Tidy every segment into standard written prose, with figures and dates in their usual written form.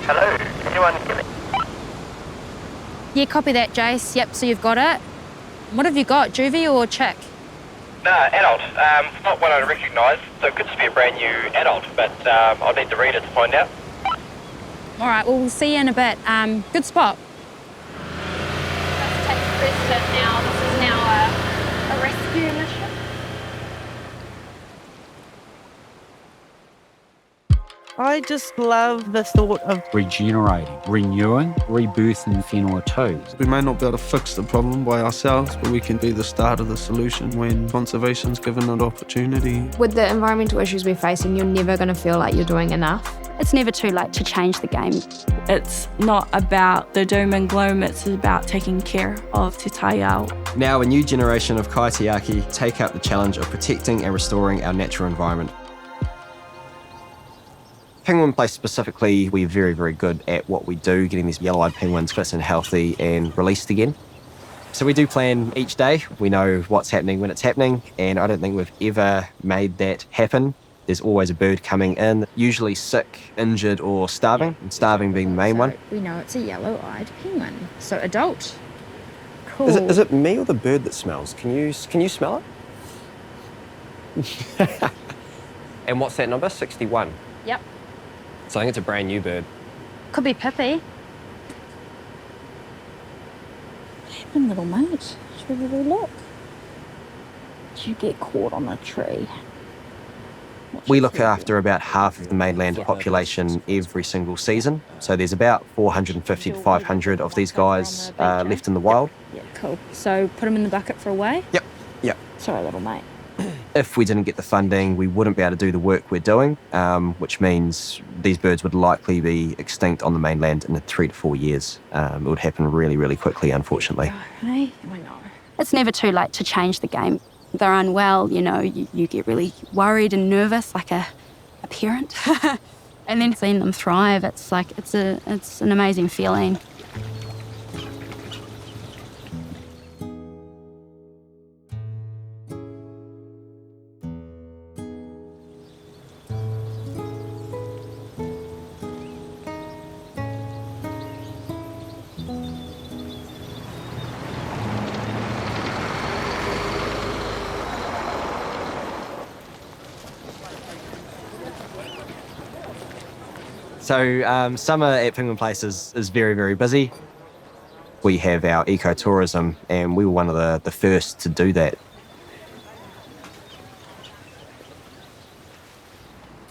Hello, anyone hear me? Yeah, copy that, Jace. Yep, so you've got it. What have you got, juvie or chick? No, adult. Not one I recognise, so it could just be a brand new adult, but I'll need the reader to find out. All right, well, we'll see you in a bit. Good spot. That's takes precedent now. This is now a rescue mission. I just love the thought of regenerating, renewing, rebirthing the whenua too. We may not be able to fix the problem by ourselves, but we can be the start of the solution when conservation's given an opportunity. With the environmental issues we're facing, you're never going to feel like you're doing enough. It's never too late to change the game. It's not about the doom and gloom, it's about taking care of Te Taiao. Now a new generation of kaitiaki take up the challenge of protecting and restoring our natural environment. Penguin Place specifically, we're very, very good at what we do, getting these yellow-eyed penguins fit and healthy and released again. So we do plan each day. We know what's happening when it's happening, and I don't think we've ever made that happen. There's always a bird coming in, usually sick, injured, or starving, and starving being the main one. We know it's a yellow-eyed penguin, so adult. Cool. Is it me or the bird that smells? Can you smell it? And what's that number? 61. Yep. So I think it's a brand new bird. Could be Pippi. What happened, little mate? Should we really look? Did you get caught on a tree? We look after about half of the mainland population every single season. So there's about 450 to 500 of these guys left in the wild. Yeah, cool. So put them in the bucket for a weigh? Yep. Sorry, little mate. If we didn't get the funding, we wouldn't be able to do the work we're doing, which means these birds would likely be extinct on the mainland in 3 to 4 years. It would happen really, really quickly, unfortunately. Hey, I know. It's never too late to change the game. They're unwell, you get really worried and nervous like a parent. And then seeing them thrive, it's an amazing feeling. So summer at Penguin Place is very, very busy. We have our ecotourism, and we were one of the first to do that.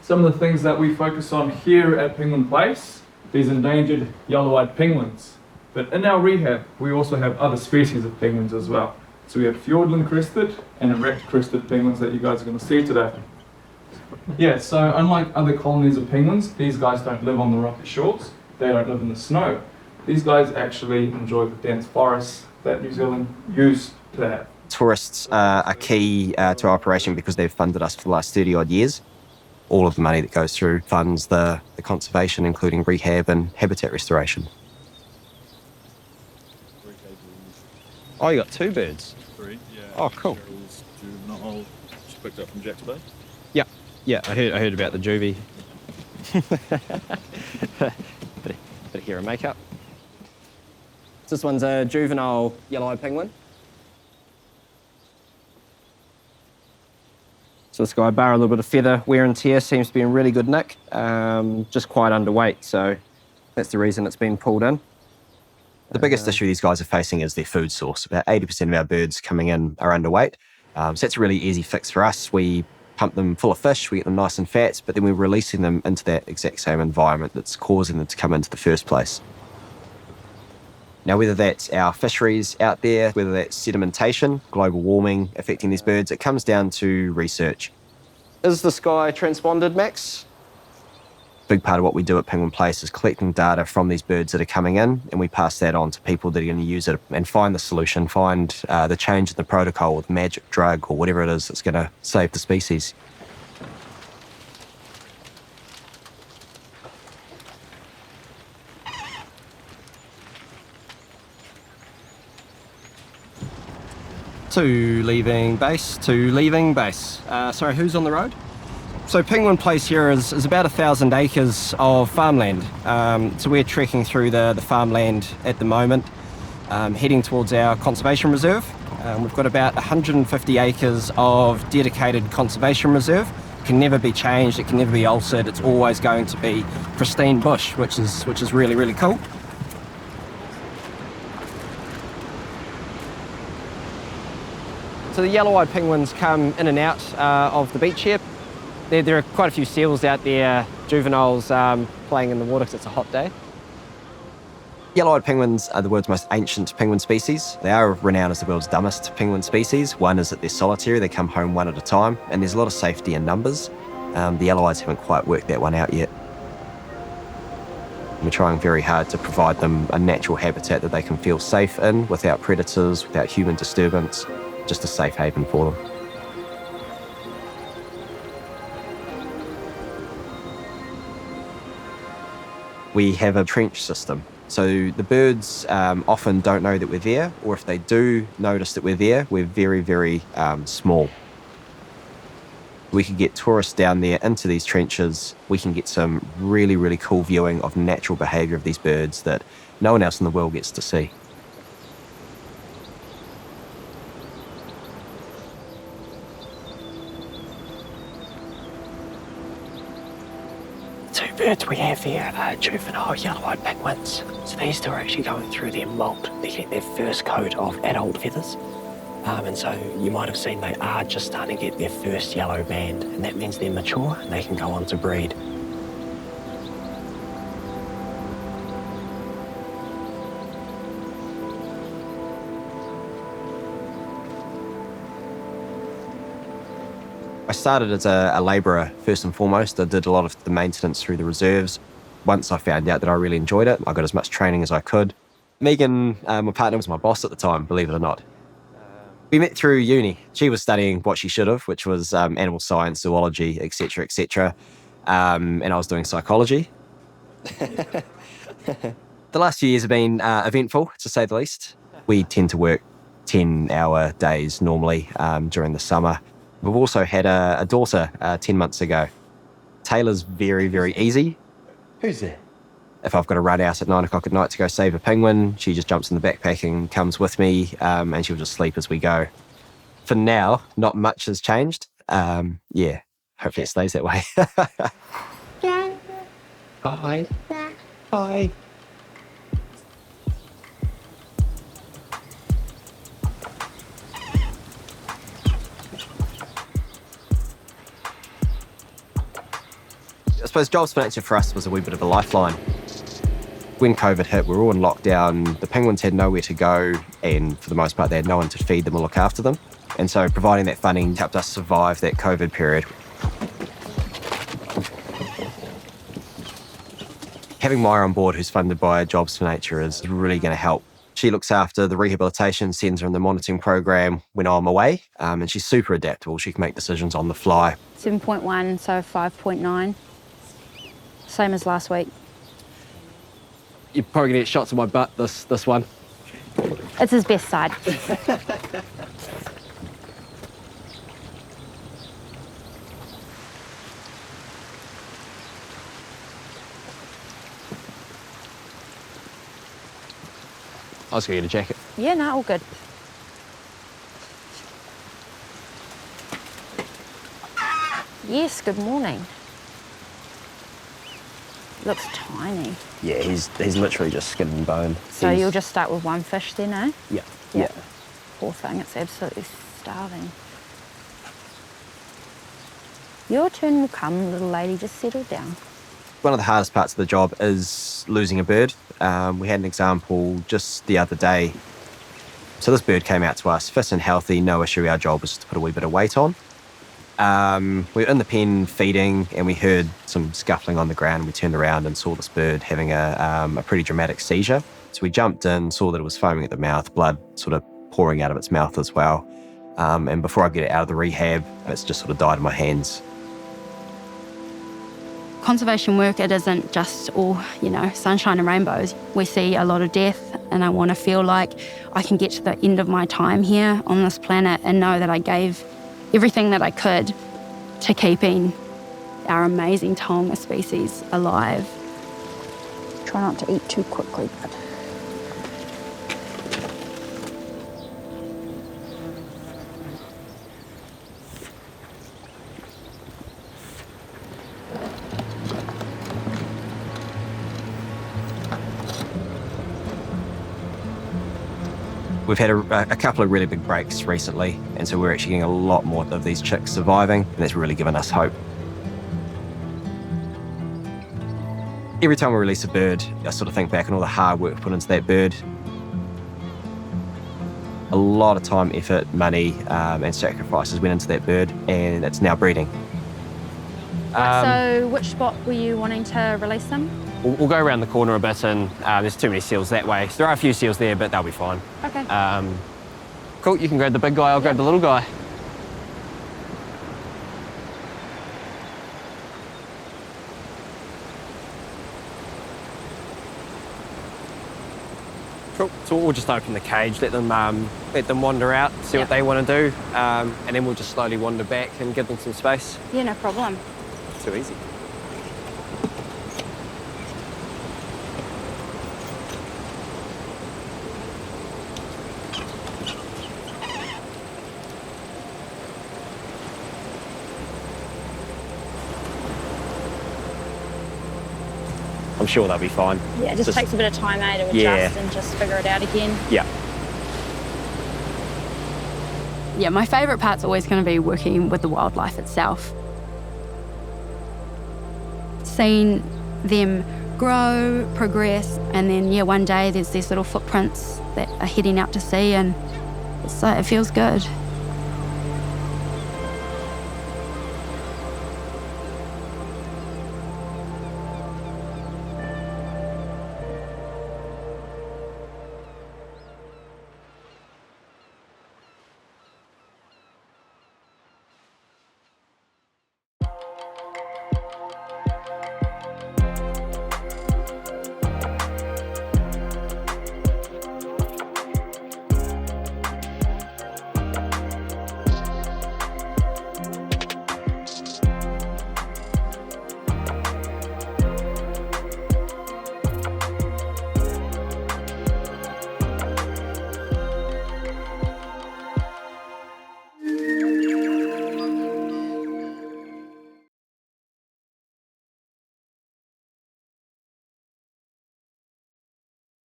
Some of the things that we focus on here at Penguin Place, these endangered yellow-eyed penguins. But in our rehab, we also have other species of penguins as well. So we have Fiordland crested and erect crested penguins that you guys are going to see today. Yeah, so unlike other colonies of penguins, these guys don't live on the rocky shores. They don't live in the snow. These guys actually enjoy the dense forests that New Zealand used to have. Tourists are key to our operation because they've funded us for the last 30 odd years. All of the money that goes through funds the conservation, including rehab and habitat restoration. Oh, you got 2 birds? 3, yeah. Oh, cool. Juvenile, just picked up from Jack's Bay. Yeah, I heard about the juvie. bit of hair and makeup. This one's a juvenile yellow-eyed penguin. So this guy, bar a little bit of feather wear and tear, seems to be in really good nick. Just quite underweight, so that's the reason it's been pulled in. The biggest issue these guys are facing is their food source. About 80% of our birds coming in are underweight. So that's a really easy fix for us. We pump them full of fish, we get them nice and fat, but then we're releasing them into that exact same environment that's causing them to come into the first place. Now, whether that's our fisheries out there, whether that's sedimentation, global warming affecting these birds, it comes down to research. Is the sky transponded, Max? A big part of what we do at Penguin Place is collecting data from these birds that are coming in, and we pass that on to people that are going to use it and find the solution, find the change in the protocol or the magic drug or whatever it is that's going to save the species. Two leaving base. Sorry, who's on the road? So Penguin Place here is about 1,000 acres of farmland. So we're trekking through the farmland at the moment, heading towards our conservation reserve. We've got about 150 acres of dedicated conservation reserve. It can never be changed, it can never be altered, it's always going to be pristine bush, which is really, really cool. So the yellow-eyed penguins come in and out of the beach here. There are quite a few seals out there, juveniles playing in the water because it's a hot day. Yellow-eyed penguins are the world's most ancient penguin species. They are renowned as the world's dumbest penguin species. One is that they're solitary, they come home one at a time, and there's a lot of safety in numbers. The yellow-eyes haven't quite worked that one out yet. We're trying very hard to provide them a natural habitat that they can feel safe in, without predators, without human disturbance, just a safe haven for them. We have a trench system. So the birds often don't know that we're there, or if they do notice that we're there, we're very, very small. We could get tourists down there into these trenches. We can get some really, really cool viewing of natural behaviour of these birds that no one else in the world gets to see. Two birds we have here are juvenile yellow-eyed penguins. So these two are actually going through their molt. They're getting their first coat of adult feathers. And so you might have seen they are just starting to get their first yellow band, and that means they're mature and they can go on to breed. I started as a labourer first and foremost. I did a lot of the maintenance through the reserves. Once I found out that I really enjoyed it, I got as much training as I could. Megan, my partner, was my boss at the time, believe it or not. We met through uni. She was studying what she should have, which was animal science, zoology, etc., etc. And I was doing psychology. The last few years have been eventful, to say the least. We tend to work 10-hour days normally during the summer. We've also had a daughter 10 months ago. Taylor's very, very easy. Who's that? If I've got to run out at 9 o'clock at night to go save a penguin, she just jumps in the backpack and comes with me, and she'll just sleep as we go. For now, not much has changed. Yeah, hopefully it stays that way. Bye. Bye. I suppose jobs for nature for us was a wee bit of a lifeline. When COVID hit, we were all in lockdown. The penguins had nowhere to go, and for the most part, they had no one to feed them or look after them. And so providing that funding helped us survive that COVID period. Having Maya on board, who's funded by Jobs for Nature, is really going to help. She looks after the rehabilitation centre and the monitoring program when I'm away, and she's super adaptable. She can make decisions on the fly. 7.1, so 5.9. Same as last week. You're probably going to get shots of my butt this one. It's his best side. I was going to get a jacket. Yeah, no, all good. Yes, good morning. Looks tiny. Yeah, he's literally just skin and bone. So you'll just start with one fish then, eh? Yeah. Yeah. Poor thing, it's absolutely starving. Your turn will come, little lady, just settle down. One of the hardest parts of the job is losing a bird. We had an example just the other day. So this bird came out to us, fit and healthy, no issue. Our job was just to put a wee bit of weight on. We were in the pen feeding and we heard some scuffling on the ground. We turned around and saw this bird having a pretty dramatic seizure. So we jumped in, saw that it was foaming at the mouth, blood sort of pouring out of its mouth as well. And before I get it out of the rehab, it's just sort of died in my hands. Conservation work, it isn't just all, sunshine and rainbows. We see a lot of death, and I want to feel like I can get to the end of my time here on this planet and know that I gave everything that I could to keeping our amazing taonga species alive. Try not to eat too quickly, but... We've had a couple of really big breaks recently, and so we're actually getting a lot more of these chicks surviving, and that's really given us hope. Every time we release a bird, I sort of think back on all the hard work put into that bird. A lot of time, effort, money, and sacrifices went into that bird, and it's now breeding. So which spot were you wanting to release them? We'll go around the corner a bit, and there's too many seals that way. So there are a few seals there, but they'll be fine. Okay. Cool, you can grab the big guy, I'll grab the little guy. Cool, so we'll just open the cage, let them wander out, see what they want to do, and then we'll just slowly wander back and give them some space. Yeah, no problem. Too easy. I'm sure they'll be fine. Yeah, it just takes a bit of time, to adjust and just figure it out again. Yeah. Yeah, my favourite part's always going to be working with the wildlife itself. Seeing them grow, progress, and then, one day there's these little footprints that are heading out to sea, and it feels good.